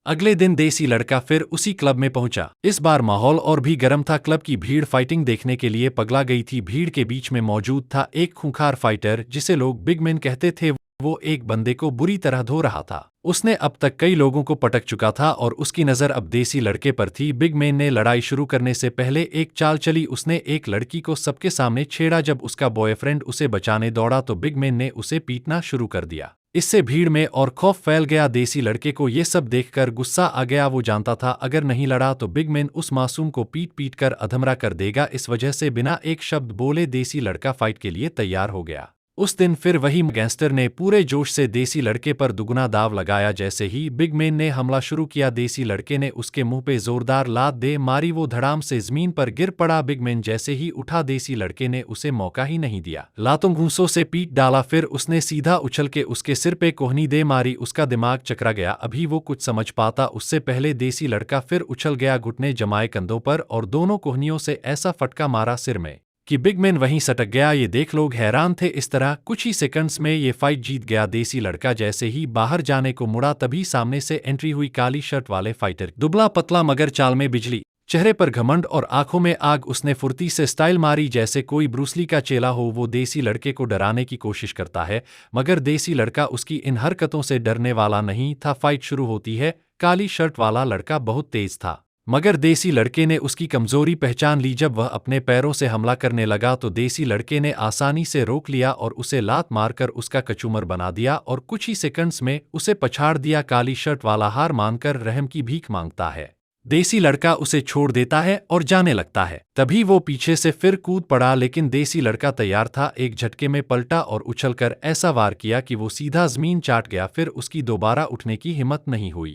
अगले दिन देसी लड़का फिर उसी क्लब में पहुंचा। इस बार माहौल और भी गर्म था। क्लब की भीड़ फाइटिंग देखने के लिए पगला गई थी। भीड़ के बीच में मौजूद था एक खूंखार फाइटर जिसे लोग बिग मैन कहते थे। वो एक बंदे को बुरी तरह धो रहा था। उसने अब तक कई लोगों को पटक चुका था और उसकी नज़र अब देसी लड़के पर थी। बिग मैन ने लड़ाई शुरू करने से पहले एक चाल चली। उसने एक लड़की को सबके सामने छेड़ा। जब उसका बॉयफ्रेंड उसे बचाने दौड़ा तो बिग मैन ने उसे पीटना शुरू कर दिया। इससे भीड़ में और खौफ फैल गया। देसी लड़के को ये सब देखकर गुस्सा आ गया। वो जानता था अगर नहीं लड़ा तो बिग मैन उस मासूम को पीट पीट कर अधमरा कर देगा। इस वजह से बिना एक शब्द बोले देसी लड़का फाइट के लिए तैयार हो गया। उस दिन फिर वही गैंगस्टर ने पूरे जोश से देसी लड़के पर दुगना दाव लगाया। जैसे ही बिग मैन ने हमला शुरू किया देसी लड़के ने उसके मुंह पे जोरदार लात दे मारी। वो धड़ाम से जमीन पर गिर पड़ा। बिग मैन जैसे ही उठा देसी लड़के ने उसे मौका ही नहीं दिया। लातों घूंसों से पीट डाला। फिर उसने सीधा उछल के उसके सिर पे कोहनी दे मारी। उसका दिमाग चकरा गया। अभी वो कुछ समझ पाता उससे पहले देसी लड़का फिर उछल गया। घुटने जमाए कंधों पर और दोनों कोहनियों से ऐसा फटका मारा सिर में कि बिग मैन वहीं सटक गया। ये देख लोग हैरान थे। इस तरह कुछ ही सेकंड्स में ये फाइट जीत गया देसी लड़का। जैसे ही बाहर जाने को मुड़ा तभी सामने से एंट्री हुई काली शर्ट वाले फाइटर। दुबला पतला मगर चाल में बिजली, चेहरे पर घमंड और आंखों में आग। उसने फुर्ती से स्टाइल मारी जैसे कोई ब्रूसली का चेला हो। वो देसी लड़के को डराने की कोशिश करता है मगर देसी लड़का उसकी इन हरकतों से डरने वाला नहीं था। फाइट शुरू होती है। काली शर्ट वाला लड़का बहुत तेज था मगर देसी लड़के ने उसकी कमजोरी पहचान ली। जब वह अपने पैरों से हमला करने लगा तो देसी लड़के ने आसानी से रोक लिया और उसे लात मारकर उसका कचूमर बना दिया और कुछ ही सेकंड्स में उसे पछाड़ दिया। काली शर्ट वाला हार मानकर रहम की भीख मांगता है। देसी लड़का उसे छोड़ देता है और जाने लगता है। तभी वो पीछे से फिर कूद पड़ा लेकिन देसी लड़का तैयार था। एक झटके में पलटा और उछलकर ऐसा वार किया कि वो सीधा जमीन चाट गया। फिर उसकी दोबारा उठने की हिम्मत नहीं हुई।